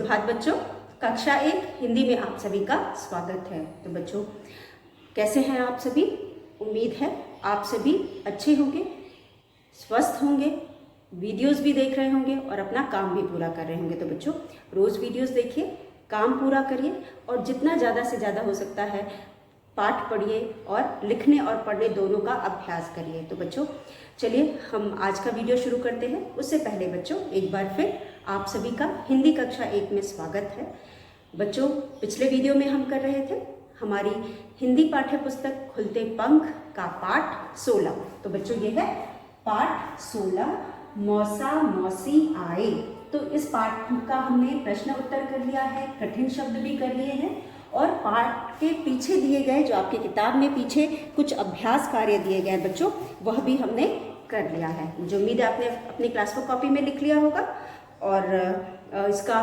सुप्रभात बच्चों। कक्षा 1 हिंदी में आप सभी का स्वागत है। तो बच्चों कैसे हैं आप सभी? उम्मीद है आप सभी अच्छे होंगे, स्वस्थ होंगे, वीडियोस भी देख रहे होंगे और अपना काम भी पूरा कर रहे होंगे। तो बच्चों रोज़ वीडियोस देखिए, काम पूरा करिए और जितना ज़्यादा से ज़्यादा हो सकता है पाठ पढ़िए और लिखने और पढ़ने दोनों का अभ्यास करिए। तो बच्चों चलिए हम आज का वीडियो शुरू करते हैं। उससे पहले बच्चों एक बार फिर आप सभी का हिंदी कक्षा 1 में स्वागत है। बच्चों पिछले वीडियो में हम कर रहे थे हमारी हिंदी पाठ्य पुस्तक खुलते पंख का पाठ 16। तो बच्चों ये है पाठ 16, मौसा मौसी आए। तो इस पाठ का हमने प्रश्न उत्तर कर लिया है, कठिन शब्द भी कर लिए हैं और पाठ के पीछे दिए गए जो आपकी किताब में पीछे कुछ अभ्यास कार्य दिए गए बच्चों वह भी हमने कर लिया है। मुझे उम्मीद है आपने अपनी क्लासबुक कॉपी में लिख लिया होगा और इसका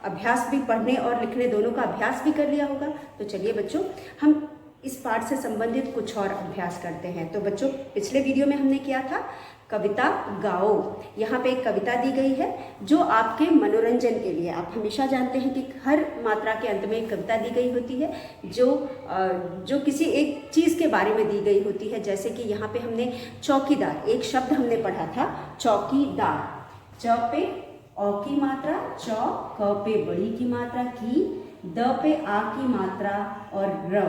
अभ्यास भी, पढ़ने और लिखने दोनों का अभ्यास भी कर लिया होगा। तो चलिए बच्चों हम इस पाठ से संबंधित कुछ और अभ्यास करते हैं। तो बच्चों पिछले वीडियो में हमने किया था कविता गाओ। यहाँ पे एक कविता दी गई है जो आपके मनोरंजन के लिए, आप हमेशा जानते हैं कि हर मात्रा के अंत में एक कविता दी गई होती है जो किसी एक चीज़ के बारे में दी गई होती है। जैसे कि यहाँ पे हमने चौकीदार, एक शब्द हमने पढ़ा था चौकीदार। च पे औ की मात्रा, चौ, क पे बड़ी की मात्रा की, द पे आ की मात्रा और र।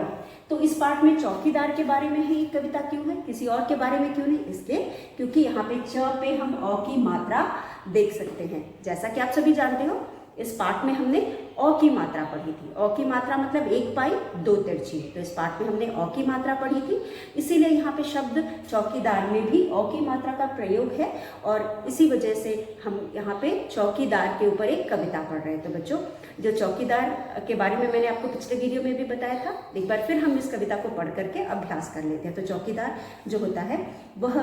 तो इस पाठ में चौकीदार के बारे में है ये कविता क्यों है, किसी और के बारे में क्यों नहीं? इसलिए क्योंकि यहाँ पे च पे हम औ की मात्रा देख सकते हैं। जैसा कि आप सभी जानते हो इस पाठ में हमने औ की मात्रा पढ़ी थी। औ की मात्रा मतलब एक पाई दो तिरछी। तो इस पाठ में हमने औ की मात्रा पढ़ी थी, इसीलिए यहाँ पे शब्द चौकीदार में भी औ की मात्रा का प्रयोग है और इसी वजह से हम यहाँ पे चौकीदार के ऊपर एक कविता पढ़ रहे हैं। तो बच्चों जो चौकीदार के बारे में मैंने आपको पिछले वीडियो में भी बताया था, एक बार फिर हम इस कविता को पढ़ करके अभ्यास कर लेते हैं। तो चौकीदार जो होता है वह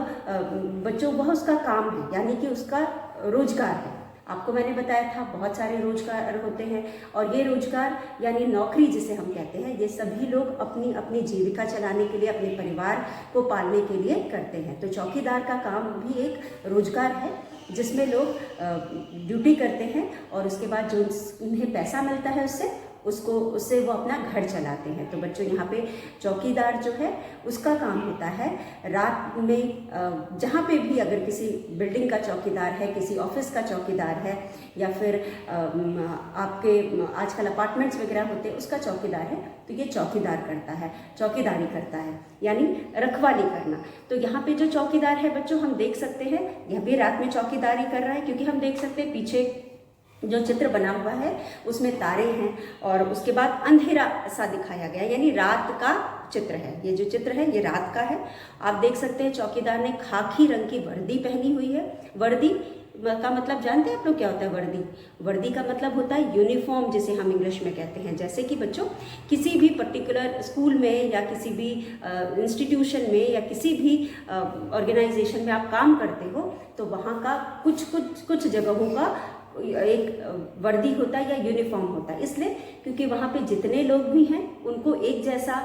बच्चों वह उसका काम है, यानी कि उसका रोजगार है। आपको मैंने बताया था बहुत सारे रोजगार होते हैं और ये रोजगार यानी नौकरी जिसे हम कहते हैं, ये सभी लोग अपनी अपनी जीविका चलाने के लिए, अपने परिवार को पालने के लिए करते हैं। तो चौकीदार का काम भी एक रोजगार है जिसमें लोग ड्यूटी करते हैं और उसके बाद जो उन्हें पैसा मिलता है उससे वो अपना घर चलाते हैं। तो बच्चों यहाँ पे चौकीदार जो है उसका काम होता है रात में जहाँ पे भी, अगर किसी बिल्डिंग का चौकीदार है, किसी ऑफिस का चौकीदार है या फिर आपके आजकल अपार्टमेंट्स वगैरह होते हैं उसका चौकीदार है, तो ये चौकीदार करता है, चौकीदारी करता है यानी रखवाली करना। तो यहाँ पे जो चौकीदार है बच्चों हम देख सकते हैं यह भी रात में चौकीदारी कर रहा है, क्योंकि हम देख सकते हैं पीछे जो चित्र बना हुआ है उसमें तारे हैं और उसके बाद अंधेरा सा दिखाया गया है, यानी रात का चित्र है। ये जो चित्र है ये रात का है। आप देख सकते हैं चौकीदार ने खाकी रंग की वर्दी पहनी हुई है। वर्दी का मतलब जानते हैं आप लोग क्या होता है? वर्दी, वर्दी का मतलब होता है यूनिफॉर्म, जिसे हम इंग्लिश में कहते हैं। जैसे कि बच्चों किसी भी पर्टिकुलर स्कूल में या किसी भी इंस्टीट्यूशन में या किसी भी ऑर्गेनाइजेशन में आप काम करते हो तो वहाँ का कुछ जगहों का एक वर्दी होता है या यूनिफॉर्म होता है, इसलिए क्योंकि वहाँ पे जितने लोग भी हैं उनको एक जैसा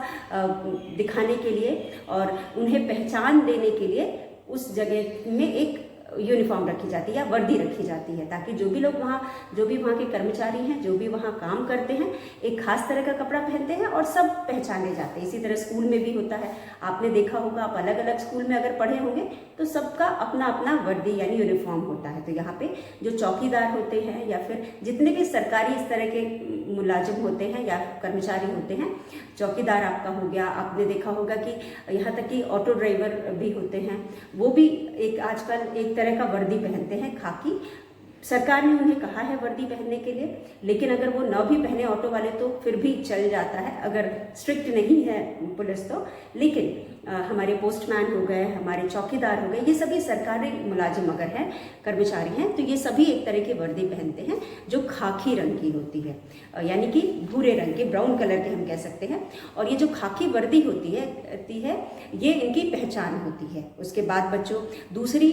दिखाने के लिए और उन्हें पहचान देने के लिए उस जगह में एक यूनिफॉर्म रखी जाती है या वर्दी रखी जाती है, ताकि जो भी वहाँ के कर्मचारी हैं, जो भी वहाँ काम करते हैं, एक खास तरह का कपड़ा पहनते हैं और सब पहचाने जाते हैं। इसी तरह स्कूल में भी होता है, आपने देखा होगा, आप अलग अलग स्कूल में अगर पढ़े होंगे तो सबका अपना अपना वर्दी यानी यूनिफॉर्म होता है। तो यहाँ पे जो चौकीदार होते हैं या फिर जितने भी सरकारी इस तरह के मुलाजिम होते हैं या कर्मचारी होते हैं, चौकीदार आपका हो गया, आपने देखा होगा कि यहाँ तक कि ऑटो ड्राइवर भी होते हैं, वो भी एक आजकल एक तरह का वर्दी पहनते हैं खाकी। सरकार ने उन्हें कहा है वर्दी पहनने के लिए, लेकिन अगर वो न भी पहने ऑटो वाले तो फिर भी चल जाता है, अगर स्ट्रिक्ट नहीं है पुलिस तो। लेकिन हमारे पोस्टमैन हो गए, हमारे चौकीदार हो गए, ये सभी सरकारी मुलाजिम अगर हैं, कर्मचारी हैं, तो ये सभी एक तरह की वर्दी पहनते हैं जो खाकी रंग की होती है, यानी कि भूरे रंग के, ब्राउन कलर के हम कह सकते हैं। और ये जो खाकी वर्दी होती है ये इनकी पहचान होती है। उसके बाद बच्चों दूसरी,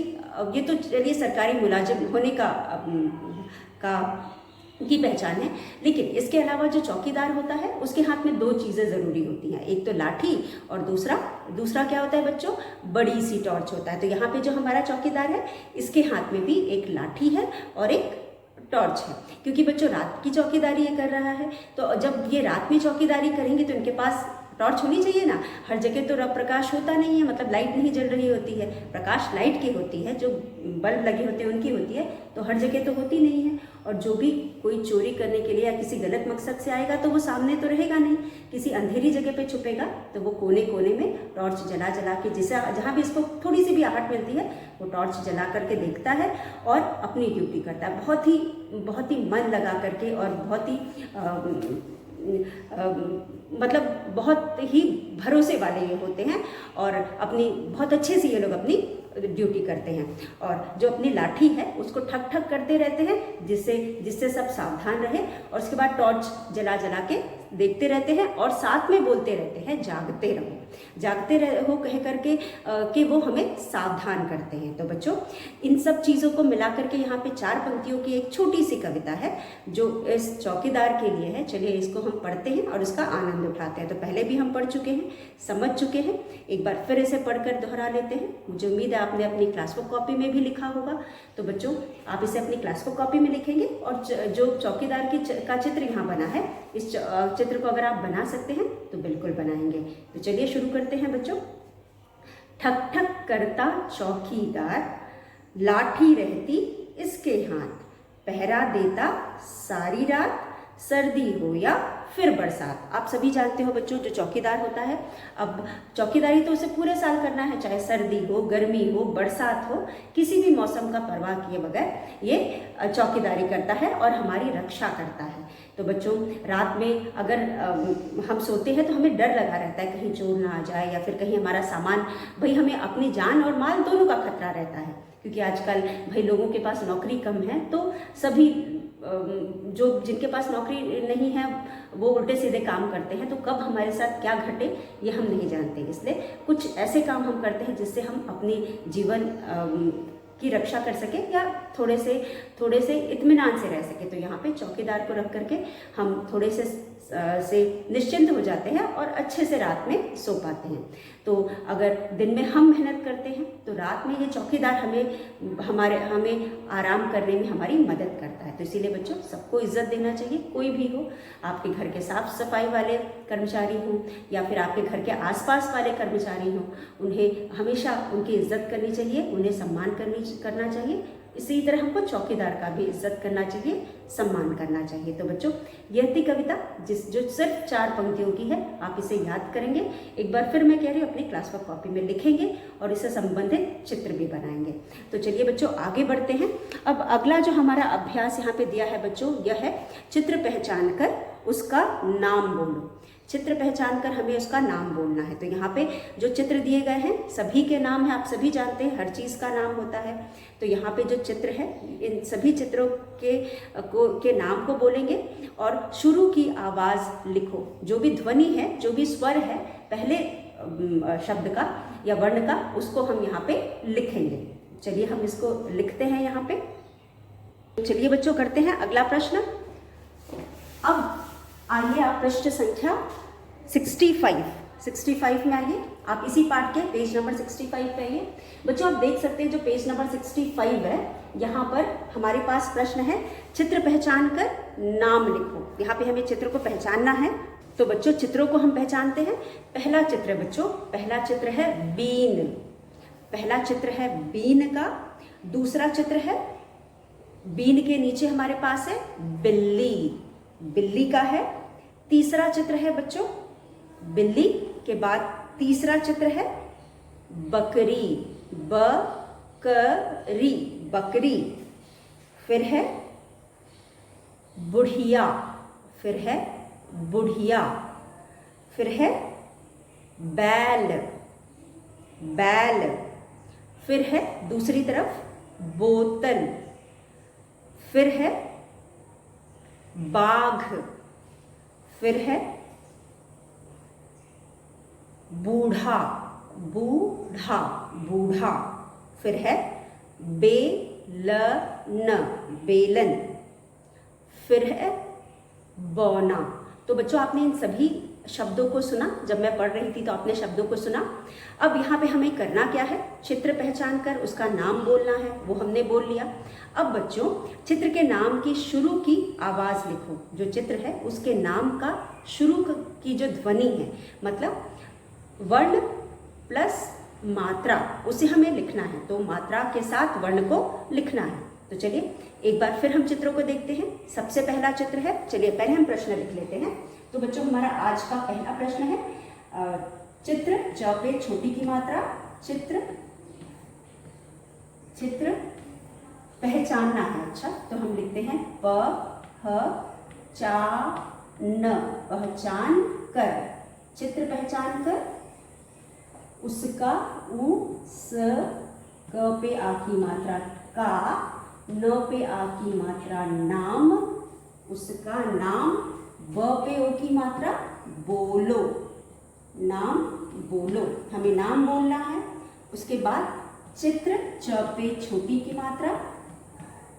ये तो चलिए सरकारी मुलाजिम होने की पहचान है, लेकिन इसके अलावा जो चौकीदार होता है उसके हाथ में दो चीज़ें ज़रूरी होती हैं, एक तो लाठी और दूसरा क्या होता है बच्चों? बड़ी सी टॉर्च होता है। तो यहाँ पे जो हमारा चौकीदार है इसके हाथ में भी एक लाठी है और एक टॉर्च है, क्योंकि बच्चों रात की चौकीदारी ये कर रहा है। तो जब ये रात में चौकीदारी करेंगे तो इनके पास टॉर्च होनी चाहिए ना। हर जगह तो प्रकाश होता नहीं है, मतलब लाइट नहीं जल रही होती है। प्रकाश लाइट की होती है, जो बल्ब लगे होते हैं उनकी होती है, तो हर जगह तो होती नहीं है। और जो भी कोई चोरी करने के लिए या किसी गलत मकसद से आएगा तो वो सामने तो रहेगा नहीं, किसी अंधेरी जगह पे छुपेगा, तो वो कोने कोने में टॉर्च जला जला के, जिसे जहाँ भी इसको थोड़ी सी भी आहट मिलती है वो टॉर्च जला करके देखता है और अपनी ड्यूटी करता है, बहुत ही मन लगा करके और बहुत ही मतलब बहुत ही भरोसे वाले ये होते हैं और अपनी बहुत अच्छे से ये लोग अपनी ड्यूटी करते हैं। और जो अपनी लाठी है उसको ठक ठक करते रहते हैं, जिससे सब सावधान रहे। और उसके बाद टॉर्च जला जला के देखते रहते हैं और साथ में बोलते रहते हैं जागते रहो कह करके कि वो हमें सावधान करते हैं। तो बच्चों इन सब चीज़ों को मिला करके यहाँ पे 4 पंक्तियों की एक छोटी सी कविता है जो इस चौकीदार के लिए है। चलिए इसको हम पढ़ते हैं और इसका आनंद उठाते हैं। तो पहले भी हम पढ़ चुके हैं, समझ चुके हैं, एक बार फिर इसे पढ़कर दोहरा लेते हैं। मुझे उम्मीद है आपने अपनी क्लास बुक कॉपी में भी लिखा होगा। तो बच्चों आप इसे अपनी क्लास बुक कॉपी में लिखेंगे और जो चौकीदार का चित्र यहाँ बना है, इस चित्र को अगर आप बना सकते हैं तो बिल्कुल बनाएंगे। तो चलिए शुरू करते हैं बच्चों। ठक ठक करता चौकीदार, लाठी रहती इसके हाथ, पहरा देता सारी रात, सर्दी हो या फिर बरसात। आप सभी जानते हो बच्चों जो चौकीदार होता है, अब चौकीदारी तो उसे पूरे साल करना है, चाहे सर्दी हो, गर्मी हो, बरसात हो, किसी भी मौसम का परवाह किए बगैर ये चौकीदारी करता है और हमारी रक्षा करता है। तो बच्चों रात में अगर हम सोते हैं तो हमें डर लगा रहता है कहीं चोर ना आ जाए या फिर कहीं हमारा सामान, भाई हमें अपनी जान और माल दोनों का खतरा रहता है, क्योंकि आजकल भाई लोगों के पास नौकरी कम है, तो सभी जो जिनके पास नौकरी नहीं है वो उल्टे सीधे काम करते हैं। तो कब हमारे साथ क्या घटे ये हम नहीं जानते, इसलिए कुछ ऐसे काम हम करते हैं जिससे हम अपनी जीवन की रक्षा कर सके या थोड़े से इत्मीनान से रह सके। तो यहाँ पे चौकीदार को रख करके हम थोड़े से निश्चिंत हो जाते हैं और अच्छे से रात में सो पाते हैं। तो अगर दिन में हम मेहनत करते हैं तो रात में ये चौकीदार हमें आराम करने में हमारी मदद करता है। तो इसीलिए बच्चों सबको इज्जत देना चाहिए, कोई भी हो, आपके घर के साफ सफाई वाले कर्मचारी हों या फिर आपके घर के आसपास वाले कर्मचारी हों, उन्हें हमेशा उनकी इज्जत करनी चाहिए, उन्हें सम्मान करना चाहिए। इसी तरह हमको चौकीदार का भी इज्जत करना चाहिए, सम्मान करना चाहिए। तो बच्चों यह थी कविता जो सिर्फ 4 पंक्तियों की है। आप इसे याद करेंगे, एक बार फिर मैं कह रही हूँ अपनी क्लास वर्क कॉपी में लिखेंगे और इससे संबंधित चित्र भी बनाएंगे। तो चलिए बच्चों आगे बढ़ते हैं। अब अगला जो हमारा अभ्यास यहाँ पे दिया है बच्चों, यह है चित्र पहचान कर उसका नाम बोलो। चित्र पहचान कर हमें उसका नाम बोलना है। तो यहाँ पे जो चित्र दिए गए हैं सभी के नाम हैं, आप सभी जानते हैं हर चीज़ का नाम होता है। तो यहाँ पे जो चित्र है इन सभी चित्रों के नाम को बोलेंगे और शुरू की आवाज़ लिखो। जो भी ध्वनि है, जो भी स्वर है पहले शब्द का या वर्ण का, उसको हम यहाँ पे लिखेंगे। चलिए हम इसको लिखते हैं यहाँ पे। चलिए बच्चों करते हैं अगला प्रश्न। अब आइए आप पृष्ठ संख्या 65 में आइए। आप इसी पाठ के पेज नंबर 65 पे आइए। बच्चों आप देख सकते हैं जो पेज नंबर 65 है, यहाँ पर हमारे पास प्रश्न है चित्र पहचान कर नाम लिखो। यहाँ पे हमें चित्र को पहचानना है। तो बच्चों चित्रों को हम पहचानते हैं। पहला चित्र बच्चों, पहला चित्र है बीन। पहला चित्र है बीन का। दूसरा चित्र है बीन के नीचे हमारे पास है बिल्ली, बिल्ली का है। तीसरा चित्र है बच्चों बिल्ली के बाद तीसरा चित्र है बकरी, बकरी, बकरी। फिर है बुढ़िया, फिर है बुढ़िया। फिर है बैल, बैल। फिर है दूसरी तरफ बोतल। फिर है बाघ। फिर है बूढ़ा, बूढ़ा, बूढ़ा। फिर है बेलन, बेलन। फिर है बौना। तो बच्चों आपने इन सभी शब्दों को सुना, जब मैं पढ़ रही थी तो आपने शब्दों को सुना। अब यहाँ पे हमें करना क्या है, चित्र पहचान कर उसका नाम बोलना है, वो हमने बोल लिया। अब बच्चों चित्र के नाम की शुरू की आवाज़ लिखो। जो चित्र है उसके नाम का शुरू की जो ध्वनि है, मतलब वर्ण प्लस मात्रा, उसे हमें लिखना है। तो मात्रा के साथ वर्ण को लिखना है। तो चलिए एक बार फिर हम चित्रों को देखते हैं। सबसे पहला चित्र है, चलिए पहले हम प्रश्न लिख लेते हैं। तो बच्चों हमारा आज का पहला प्रश्न है, चित्र च पे छोटी की मात्रा, चित्र पहचानना है। अच्छा, तो हम लिखते हैं प ह चा न, पहचान कर, चित्र पहचान कर। उसका उ स क पे आ की मात्रा का, न पे आ की मात्रा नाम, उसका नाम, ब पे ओ की मात्रा बोलो, नाम बोलो, हमें नाम बोलना है। उसके बाद चित्र च पे छोटी की मात्रा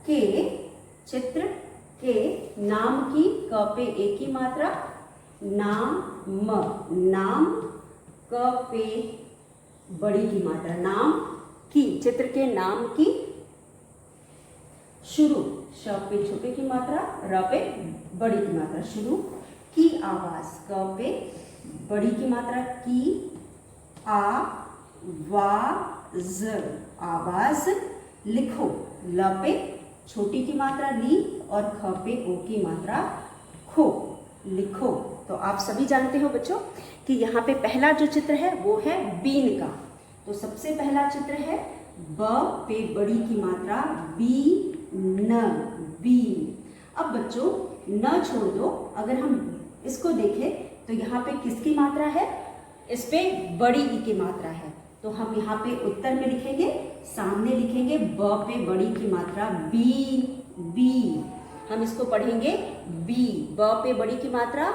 के, चित्र के नाम की, क पे ए की मात्रा नाम, नाम, क पे बड़ी की मात्रा नाम की, चित्र के नाम की शुरू, श पे छोटे की मात्रा, र पे बड़ी की मात्रा, शुरू की आवाज, क पे बड़ी की मात्रा की, आ वा ज, आवाज लिखो, ल पे छोटी की मात्रा ली और ख पे ओ की मात्रा खो, लिखो। तो आप सभी जानते हो बच्चों कि यहाँ पे पहला जो चित्र है वो है बीन का। तो सबसे पहला चित्र है ब पे बड़ी की मात्रा बी न, बीन। अब बच्चों न छोड़ दो, अगर हम इसको देखें तो यहाँ पे किसकी मात्रा है, इस पे बड़ी ई की मात्रा है। तो हम यहाँ पे उत्तर में लिखेंगे, सामने लिखेंगे ब पे बड़ी की मात्रा बी, बी। हम इसको पढ़ेंगे बी, ब पे बड़ी की मात्रा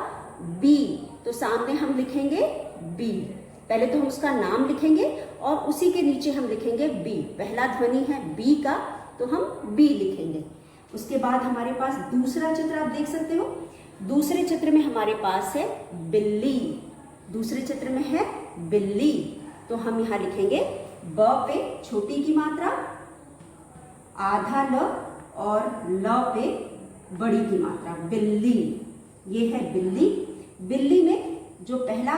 बी, तो सामने हम लिखेंगे बी। पहले तो हम उसका नाम लिखेंगे और उसी के नीचे हम लिखेंगे बी। पहला ध्वनि है बी का, तो हम बी लिखेंगे। उसके बाद हमारे पास दूसरा चित्र आप देख सकते हो। दूसरे चित्र में हमारे पास है बिल्ली, दूसरे चित्र में है बिल्ली, तो हम यहाँ लिखेंगे ब पे छोटी की मात्रा आधा ल और ल पे बड़ी की मात्रा बिल्ली, ये है बिल्ली। बिल्ली में जो पहला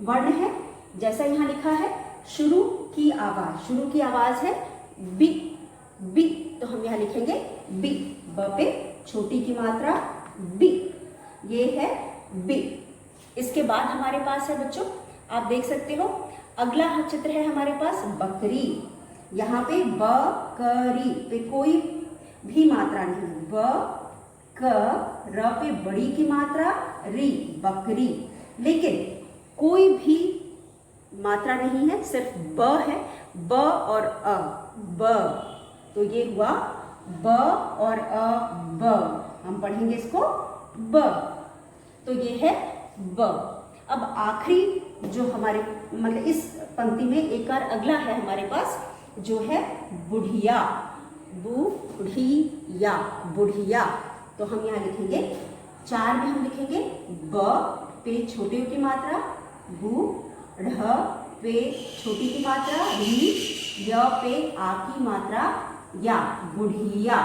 वर्ण है, जैसा यहाँ लिखा है शुरू की आवाज, शुरू की आवाज है बी, बी, तो हम यहाँ लिखेंगे बी, ब पे छोटी की मात्रा बी, ये है बी। इसके बाद हमारे पास है बच्चों, आप देख सकते हो अगला चित्र है हमारे पास बकरी। यहाँ पे बकरी पे कोई भी मात्रा नहीं, ब क र पे बड़ी की मात्रा री, बकरी, लेकिन कोई भी मात्रा नहीं है, सिर्फ ब है, ब और अ, ब, तो ये हुआ ब और अ, ब, हम पढ़ेंगे इसको ब, तो ये है ब। अब आखिरी जो हमारे मतलब इस पंक्ति में एक और अगला है हमारे पास जो है बुढ़िया, बुढ़िया, बुढ़िया, तो हम यहाँ लिखेंगे चार में हम लिखेंगे ब पे छोटी की मात्रा बू, ढ़ पे छोटी की मात्रा री, य पे आ की मात्रा या, बुढ़िया।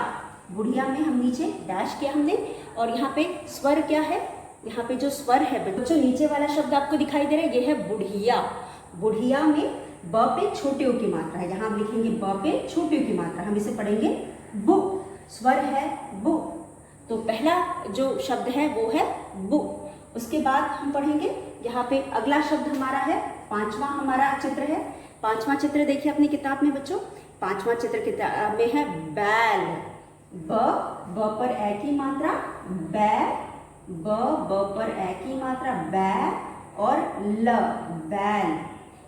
बुढ़िया में हम नीचे डैश किया हमने, और यहाँ पे स्वर क्या है, यहाँ पे जो स्वर है बच्चों नीचे वाला शब्द आपको दिखाई दे रहा है, ये है बुढ़िया। बुढ़िया में ब पे छोटे की मात्रा है, यहाँ हम लिखेंगे ब पे छोटे की मात्रा, हम इसे पढ़ेंगे बु, स्वर है बु, तो पहला जो शब्द है वो है बु। उसके बाद हम पढ़ेंगे यहाँ पे अगला शब्द हमारा है, पांचवा हमारा चित्र है। पांचवा चित्र देखिए अपनी किताब में बच्चों, पांचवा चित्र किताब में है बैल, ब पर ए की मात्रा बै, ब पर ए की मात्रा बै और ल, बैल।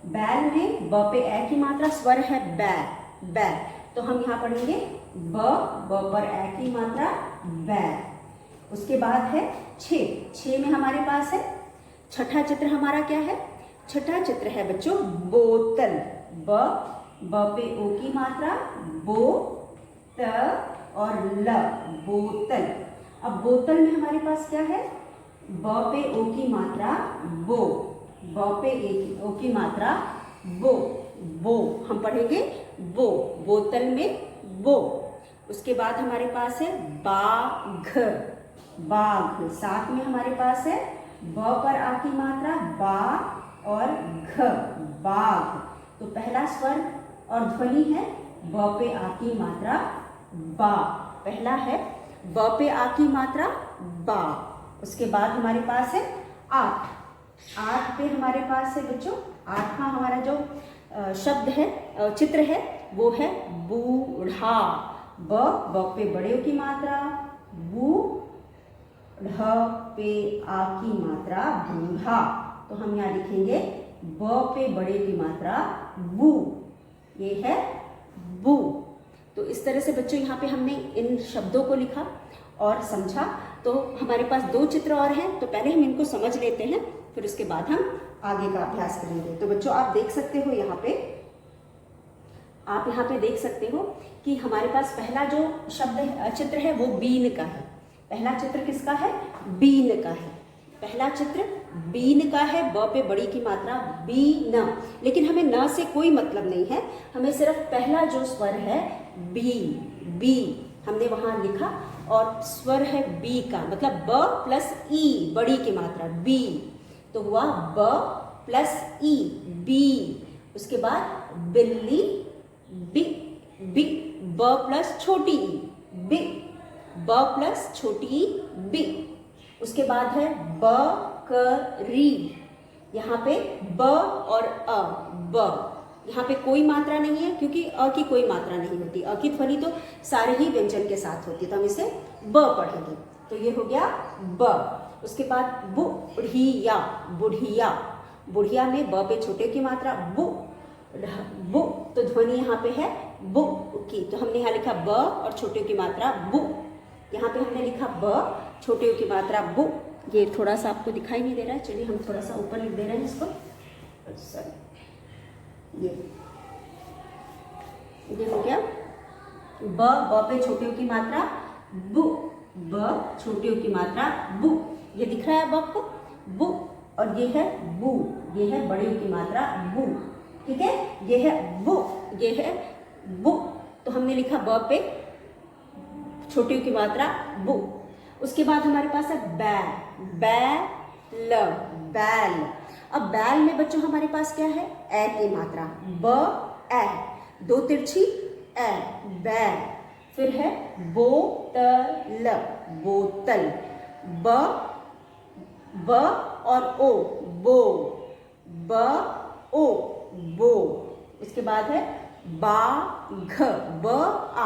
बैल में ब पे ए की मात्रा स्वर है बै, बै, तो हम यहाँ पढ़ेंगे ब पर ए की मात्रा बै। उसके बाद है छः में हमारे पास है छठा चित्र हमारा क्या है, छठा चित्र है बच्चों बोतल, ब पे ओ की मात्रा बो, त और ल, बोतल। अब बोतल में हमारे पास क्या है, ब पे ओ की मात्रा बो, ब पे ओ की मात्रा बो, बो हम पढ़ेंगे बो, बोतल में बो। उसके बाद हमारे पास है बाघ, बाघ, साथ में हमारे पास है ब पर आ की मात्रा बा और घ, बाघ। तो पहला स्वर और ध्वनि है ब पे आ की मात्रा बा, पहला है ब पे आ की मात्रा बा। उसके बाद हमारे पास है आठ, आठ पे हमारे पास है बच्चों, आठवां हमारा जो शब्द है, चित्र है, वो है बूढ़ा, ब पे बड़े की मात्रा, बू ढ पे आ की मात्रा बूढ़ा। तो हम यहाँ लिखेंगे ब पे बड़े की मात्रा बू, ये है बू। तो इस तरह से बच्चों यहाँ पे हमने इन शब्दों को लिखा और समझा। तो हमारे पास दो चित्र और हैं, तो पहले हम इनको समझ लेते हैं, फिर उसके बाद हम आगे का अभ्यास करेंगे। तो बच्चों आप देख सकते हो यहाँ पे, आप यहाँ पे देख सकते हो कि हमारे पास पहला जो शब्द चित्र है वो बीन का है। पहला चित्र किसका है? बीन का है। पहला चित्र बीन का है, ब पे बड़ी की मात्रा बी न, लेकिन हमें न से कोई मतलब नहीं है, हमें सिर्फ पहला जो स्वर है बी, बी हमने वहां लिखा और स्वर है बी का, मतलब ब प्लस ई, बड़ी की मात्रा बी, तो हुआ ब प्लस ई, बी। उसके बाद बिल्ली, बी, बी, ब प्लस छोटी ई, बी, ब प्लस छोटी ई, बी। उसके बाद है बकरी, यहाँ पे ब और अ, ब, यहाँ पे कोई मात्रा नहीं है क्योंकि अ की कोई मात्रा नहीं होती, अ की ध्वनि तो सारे ही व्यंजन के साथ होती है, तो हम इसे ब पढ़ेंगे। तो ये हो गया ब। उसके बाद बुढ़िया, बुढ़िया, बुढ़िया में ब पे छोटे की मात्रा बु, बु, तो ध्वनि यहाँ पे है बु की, तो हमने यहाँ लिखा ब और छोटे की मात्रा बु, यहाँ पे हमने लिखा ब, छोटे की मात्रा बु। ये थोड़ा सा आपको दिखाई नहीं दे रहा है, चलिए हम थोड़ा सा ऊपर लिख दे रहे हैं इसको, ये हो गया ब पे छोटे की मात्रा बु, ब छोटे की मात्रा बु, ये दिख रहा है अब आपको बु, और ये है बू, ये है बड़े की मात्रा बू, ठीक है, ये है बु, ये है बु। तो हमने लिखा ब पे छोटी की मात्रा बु। उसके बाद हमारे पास है बैल, बैल, बैल। अब बैल में बच्चों हमारे पास क्या है? ए की मात्रा, ब ए, दो तिरछी ए, बैल। फिर है बोतल, बोतल, ब और ओ, बो, ब ओ, बो। उसके बाद है बाघ, ब आ,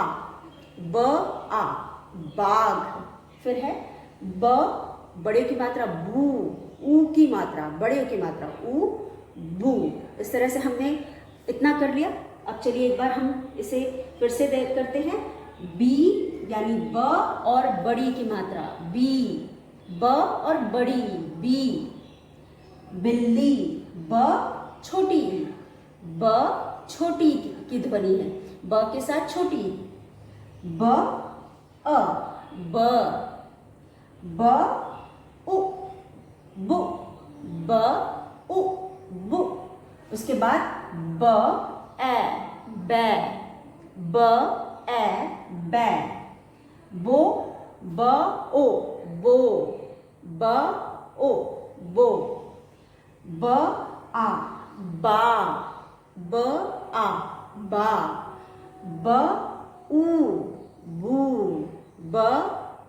बाघ। फिर है ब बड़े की मात्रा बू, ऊ की मात्रा, बड़े की मात्रा ऊ, बू। इस तरह से हमने इतना कर लिया। अब चलिए एक बार हम इसे फिर से करते हैं। बी यानी ब और बड़ी की मात्रा बी, ब और बड़ी बी। बिल्ली, ब छोटी, ब छोटी की ध्वनि है, ब के साथ छोटी, ब अ, ब उ, बु, ब उ, बु। उसके बाद ब ए, बै, ब ए, बै। बो, ब ओ, बो, ब ओ, बो। ब आ, बा, ब आ, बा। ब ऊ, बू, ब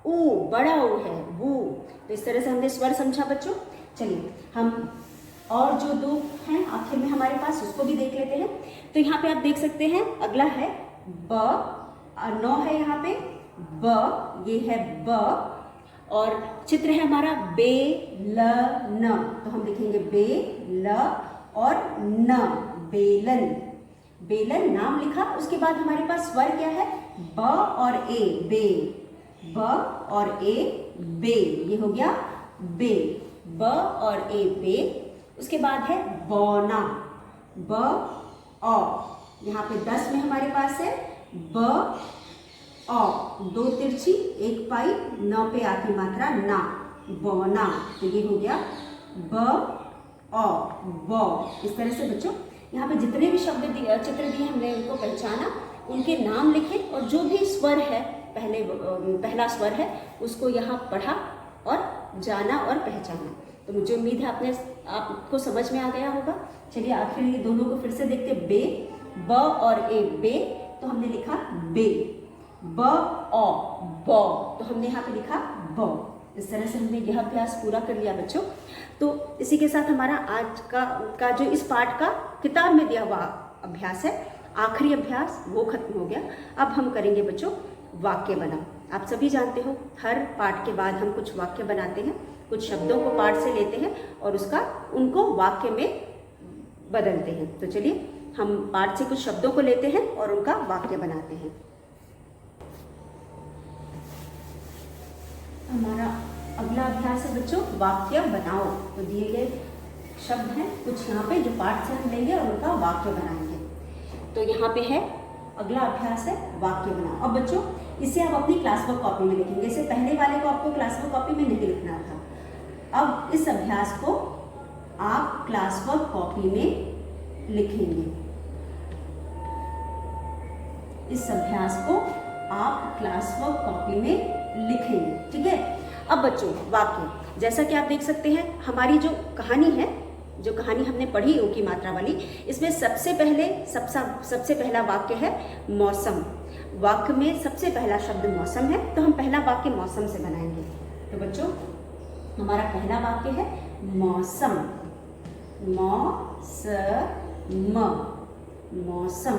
ऊ, बड़ा ऊ है बू। तो इस तरह से हमने स्वर समझा बच्चों। चलिए हम और जो दो हैं आखिर में हमारे पास उसको भी देख लेते हैं। तो यहाँ पे आप देख सकते हैं अगला है ब, नौ है यहाँ पे ब, ये है ब, और चित्र है हमारा बे ल न, तो हम लिखेंगे बे ल और न, बेलन, बेलन नाम लिखा। उसके बाद हमारे पास स्वर क्या है? ब और ए, बे, ब और ए, बे, ये हो गया बे, ब और ए, बे। उसके बाद है बौना, ब औ, यहाँ पे 10 में हमारे पास है ब औ, दो तिरछी एक पाई, न पे आ की मात्रा ना, बौना। तो ये हो गया ब औ बौ। इस तरह से बच्चों यहाँ पे जितने भी शब्द चित्र दिए हमने उनको पहचाना, उनके नाम लिखे और जो भी स्वर है पहला स्वर है उसको यहाँ पढ़ा और जाना और पहचाना। तो मुझे उम्मीद है आपको समझ में आ गया होगा। चलिए आखिर ये दोनों को फिर से देखते। बे, ब और ए बे, तो हमने लिखा बे। ब औ बौ, तो हमने यहाँ पे लिखा बौ। इस तरह से हमने यह अभ्यास पूरा कर लिया बच्चों। तो इसी के साथ हमारा आज का जो इस पाठ का किताब में दिया हुआ अभ्यास है, आखिरी अभ्यास, वो खत्म हो गया। अब हम करेंगे बच्चों वाक्य बनाओ। आप सभी जानते हो हर पाठ के बाद हम कुछ वाक्य बनाते हैं, कुछ शब्दों को पाठ से लेते हैं और उनको वाक्य में बदलते हैं। तो चलिए हम पाठ से कुछ शब्दों को लेते हैं और उनका वाक्य बनाते हैं। हमारा अगला अभ्यास है बच्चों वाक्य बनाओ। तो दिए गए शब्द हैं कुछ यहाँ पे जो पाठ से हम लेंगे और उनका वाक्य बनाएंगे। तो यहाँ पे है अगला अभ्यास है वाक्य बनाओ। अब बच्चों इसे आप अपनी क्लास वर्क कॉपी में लिखेंगे। इससे पहले वाले को आपको क्लास वर्क कॉपी में नहीं लिखना था। अब इस अभ्यास को आप क्लास वर्क कॉपी में लिखेंगे। इस अभ्यास को आप क्लास वर्क कॉपी में लिखेंगे, ठीक है। अब बच्चों वाक्य, जैसा कि आप देख सकते हैं हमारी जो कहानी है, जो कहानी हमने पढ़ी ओ की मात्रा वाली, इसमें सबसे पहला वाक्य है मौसम। वाक्य में सबसे पहला शब्द मौसम है, तो हम पहला वाक्य मौसम से बनाएंगे। तो बच्चों हमारा पहला वाक्य है मौसम। मौसम।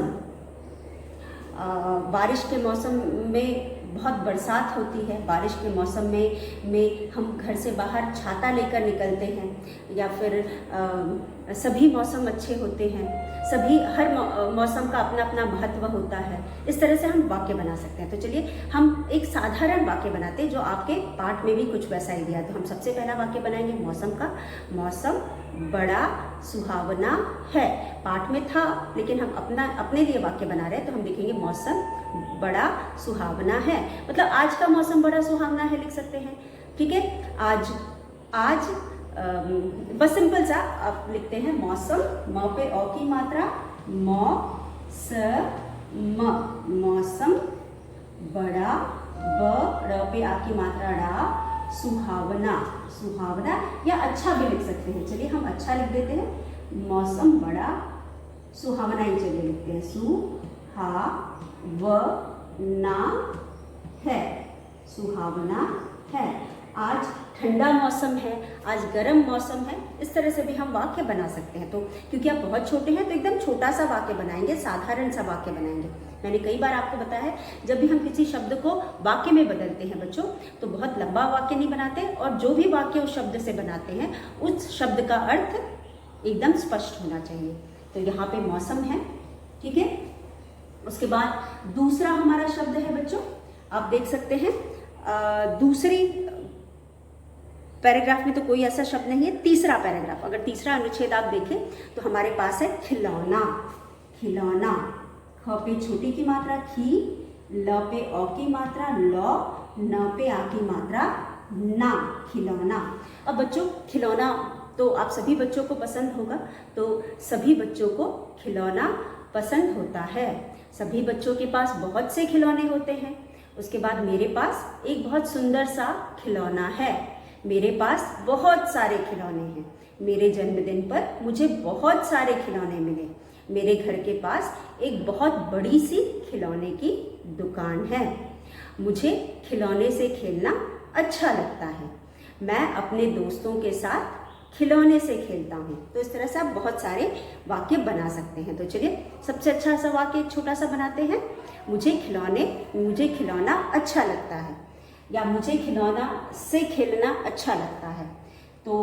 बारिश के मौसम में बहुत बरसात होती है। बारिश के मौसम में हम घर से बाहर छाता लेकर निकलते हैं, या फिर सभी मौसम अच्छे होते हैं। हर मौसम का अपना अपना महत्व होता है। इस तरह से हम वाक्य बना सकते हैं। तो चलिए हम एक साधारण वाक्य बनाते हैं जो आपके पाठ में भी कुछ वैसा ही दिया। तो हम सबसे पहला वाक्य बनाएंगे मौसम का। मौसम बड़ा सुहावना है। पाठ में था लेकिन हम अपने लिए वाक्य बना रहे हैं, तो हम लिखेंगे मौसम बड़ा सुहावना है। मतलब आज का मौसम बड़ा सुहावना है लिख सकते हैं, ठीक है। आज बस सिंपल सा आप लिखते हैं मौसम, म पे औ की मात्रा, मौसम बड़ा, र पे आ की मात्रा डा, सुहावना या अच्छा भी लिख सकते हैं। चलिए हम अच्छा लिख देते हैं। मौसम बड़ा सुहावना ही चलिए लिखते हैं। सुहावना है, सुहावना है। आज ठंडा मौसम है, आज गर्म मौसम है। इस तरह से भी हम वाक्य बना सकते हैं। तो क्योंकि आप बहुत छोटे हैं तो एकदम छोटा सा वाक्य बनाएंगे, साधारण सा वाक्य बनाएंगे। मैंने कई बार आपको बताया है जब भी हम किसी शब्द को वाक्य में बदलते हैं बच्चों, तो बहुत लंबा वाक्य नहीं बनाते, और जो भी वाक्य उस शब्द से बनाते हैं उस शब्द का अर्थ एकदम स्पष्ट होना चाहिए। तो यहाँ पे मौसम है, ठीक है। उसके बाद दूसरा हमारा शब्द है बच्चों, आप देख सकते हैं दूसरी पैराग्राफ में तो कोई ऐसा शब्द नहीं है। तीसरा पैराग्राफ, अगर तीसरा अनुच्छेद आप देखें तो हमारे पास है खिलौना। ख पे छोटी की मात्रा खी, ल पे औ की मात्रा लौ, न पे आ की मात्रा ना, खिलौना। अब बच्चों खिलौना तो आप सभी बच्चों को पसंद होगा, तो सभी बच्चों को खिलौना पसंद होता है। सभी बच्चों के पास बहुत से खिलौने होते हैं। उसके बाद मेरे पास एक बहुत सुंदर सा खिलौना है। मेरे पास बहुत सारे खिलौने हैं। मेरे जन्मदिन पर मुझे बहुत सारे खिलौने मिले। मेरे घर के पास एक बहुत बड़ी सी खिलौने की दुकान है। मुझे खिलौने से खेलना अच्छा लगता है। मैं अपने दोस्तों के साथ खिलौने से खेलता हूँ। तो इस तरह से आप बहुत सारे वाक्य बना सकते हैं। तो चलिए सबसे अच्छा सा वाक्य एक छोटा सा बनाते हैं। मुझे खिलौना अच्छा लगता है, या मुझे खिलौना से खेलना अच्छा लगता है। तो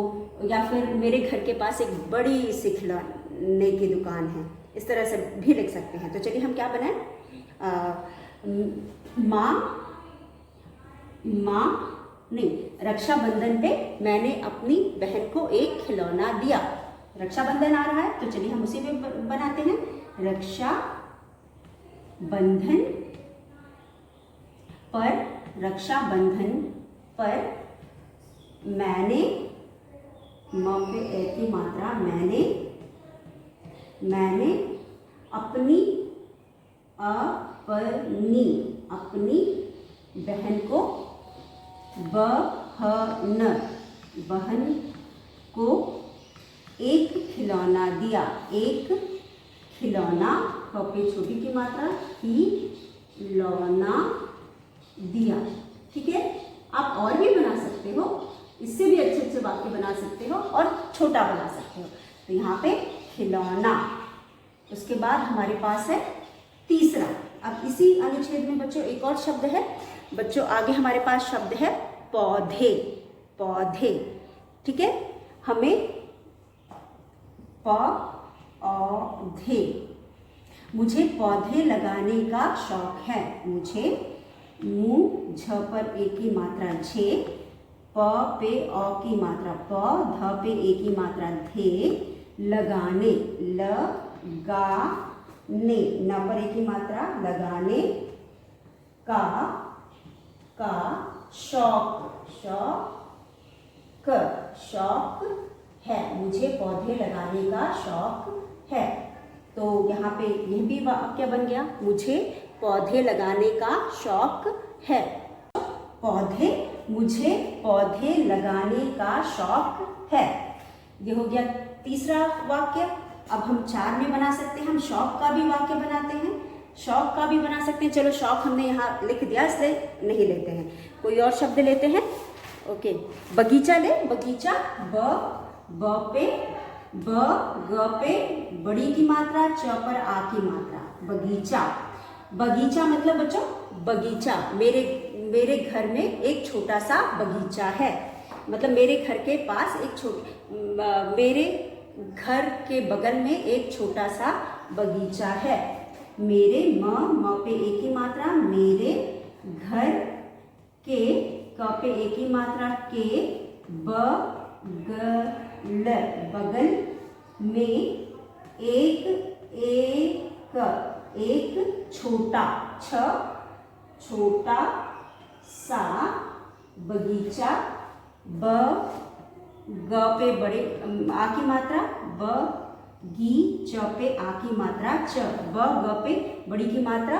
या फिर मेरे घर के पास एक बड़ी सी खिलौने की दुकान है। इस तरह से भी लिख सकते हैं। तो चलिए हम क्या बनाएं, रक्षाबंधन पे मैंने अपनी बहन को एक खिलौना दिया। रक्षाबंधन आ रहा है तो चलिए हम उसी में बनाते हैं। रक्षाबंधन पर मैंने, म पे ए की मात्रा, मैंने अपनी अपनी बहन को, बहन को एक खिलौना दिया, एक खिलौना, ख पे छोटी की मात्रा, खिलौना दिया। ठीक है, आप और भी बना सकते हो, इससे भी अच्छे अच्छे वाक्य बना सकते हो और छोटा बना सकते हो। तो यहाँ पे खिलौना। उसके बाद हमारे पास है तीसरा। अब इसी अनुच्छेद में बच्चों एक और शब्द है। बच्चों आगे हमारे पास शब्द है पौधे, पौधे। ठीक है, हमें पौधे, मुझे पौधे लगाने का शौक है। मुझे, मुँह झ पर ए की मात्रा झे, प पे अ की मात्रा प, ध पे ए की मात्रा धे, लगाने, लगाने, न पर ए की मात्रा लगाने का शौक, शौक है। मुझे पौधे लगाने का शौक है। तो यहाँ पे यह भी वाक्य बन गया, मुझे पौधे लगाने का शौक है। पौधे, मुझे पौधे लगाने का शौक है। ये हो गया तीसरा वाक्य। अब हम 4 में बना सकते हैं। हम शौक का भी वाक्य बनाते हैं, शौक का भी बना सकते हैं। चलो शौक हमने यहाँ लिख दिया, इसलिए नहीं लेते हैं, कोई और शब्द लेते हैं। ओके, बगीचा ले, बगीचा, ब पे, ग पे बड़ी की मात्रा, च पर आ की मात्रा, बगीचा। बगीचा मतलब बच्चों बगीचा, मेरे घर में एक छोटा सा बगीचा है। मतलब मेरे घर के पास मेरे घर के बगल में एक छोटा सा बगीचा है। मेरे, म पे ए की मात्रा, मेरे घर के, क पे ए की मात्रा के, बगल में एक छोटा सा बगीचा, ग पे बड़े आ की मात्रा, गी, च पे आ की मात्रा, च, ग पे बड़ी की मात्रा,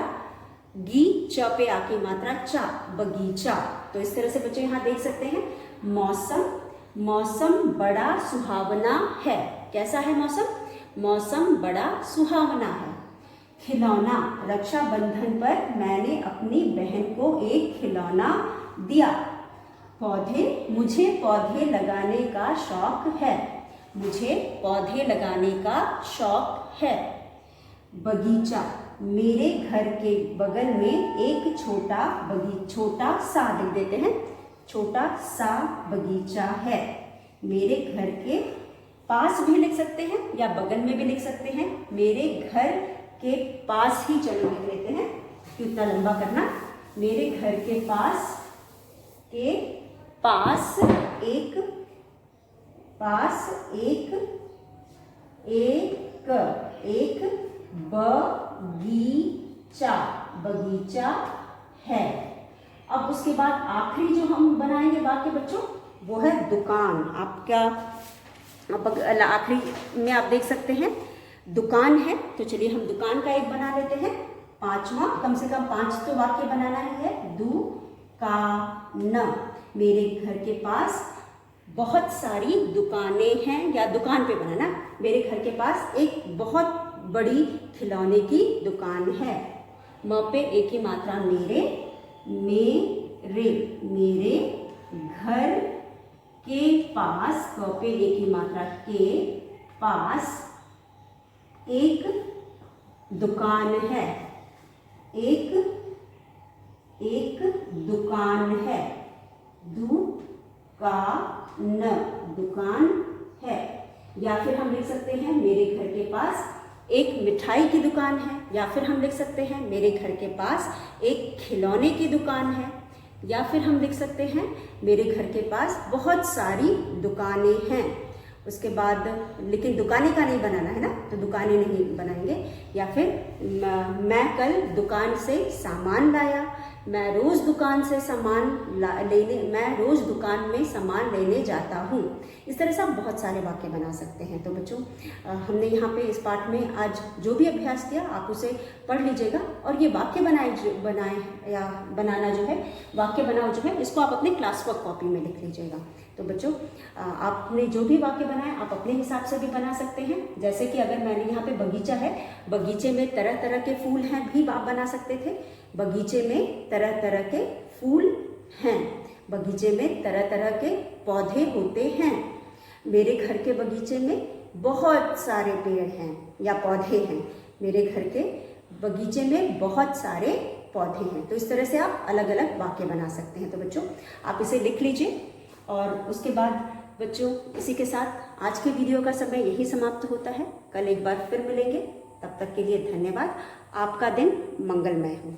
गी, च पे आ की मात्रा, चा, बगीचा। तो इस तरह से बच्चे यहाँ देख सकते हैं। मौसम बड़ा सुहावना है। कैसा है मौसम? मौसम बड़ा सुहावना है। खिलौना, रक्षाबंधन पर मैंने अपनी बहन को एक खिलौना दिया। पौधे, मुझे पौधे लगाने का शौक है। मुझे पौधे लगाने का शौक है। बगीचा, मेरे घर के बगल में एक छोटा सा लिख देते हैं, छोटा सा बगीचा है। मेरे घर के पास भी लिख सकते हैं या बगल में भी लिख सकते हैं। मेरे घर के पास ही चलो लिख लेते हैं, क्यों इतना लंबा करना। मेरे घर के पास एक बगीचा है। अब उसके बाद आखिरी जो हम बनाएंगे वाक्य बच्चों, वो है दुकान। आपका आखिरी में आप देख सकते हैं दुकान है। तो चलिए हम दुकान का एक बना लेते हैं। 5वां, कम से कम 5 तो वाक्य बनाना ही है। दुकान, मेरे घर के पास बहुत सारी दुकानें हैं, या दुकान पे बनाना। मेरे घर के पास एक बहुत बड़ी खिलौने की दुकान है। म पे ए की मात्रा मेरे घर के पास, क पे ए की मात्रा के पास एक दुकान है। एक दुकान है। दुकान है। या फिर हम लिख सकते हैं मेरे घर के पास एक मिठाई की दुकान है। या फिर हम लिख सकते हैं मेरे घर के पास एक खिलौने की दुकान है। या फिर हम लिख सकते हैं मेरे घर के पास बहुत सारी दुकानें हैं। उसके बाद लेकिन दुकानें का नहीं बनाना है ना, तो दुकानें नहीं बनाएंगे। या फिर मैं कल दुकान से सामान लाया। मैं रोज़ दुकान से मैं रोज़ दुकान में सामान लेने जाता हूँ। इस तरह से आप बहुत सारे वाक्य बना सकते हैं। तो बच्चों हमने यहाँ पे इस पाठ में आज जो भी अभ्यास किया आप उसे पढ़ लीजिएगा और ये वाक्य बनाना जो है, वाक्य बनाओ जो है, इसको आप अपने क्लास वर्क कॉपी में लिख लीजिएगा। तो बच्चों आपने जो भी वाक्य बनाए आप अपने हिसाब से भी बना सकते हैं। जैसे कि अगर मैंने यहाँ पे बगीचा है, बगीचे में तरह तरह के फूल हैं भी आप बना सकते थे। बगीचे में तरह तरह के फूल हैं, बगीचे में तरह तरह के पौधे होते हैं, मेरे घर के बगीचे में बहुत सारे पेड़ हैं या पौधे हैं, मेरे घर के बगीचे में बहुत सारे पौधे हैं। तो इस तरह से आप अलग अलग वाक्य बना सकते हैं। तो बच्चों आप इसे लिख लीजिए और उसके बाद बच्चों इसी के साथ आज के वीडियो का समय यही समाप्त होता है। कल एक बार फिर मिलेंगे, तब तक के लिए धन्यवाद। आपका दिन मंगलमय हो।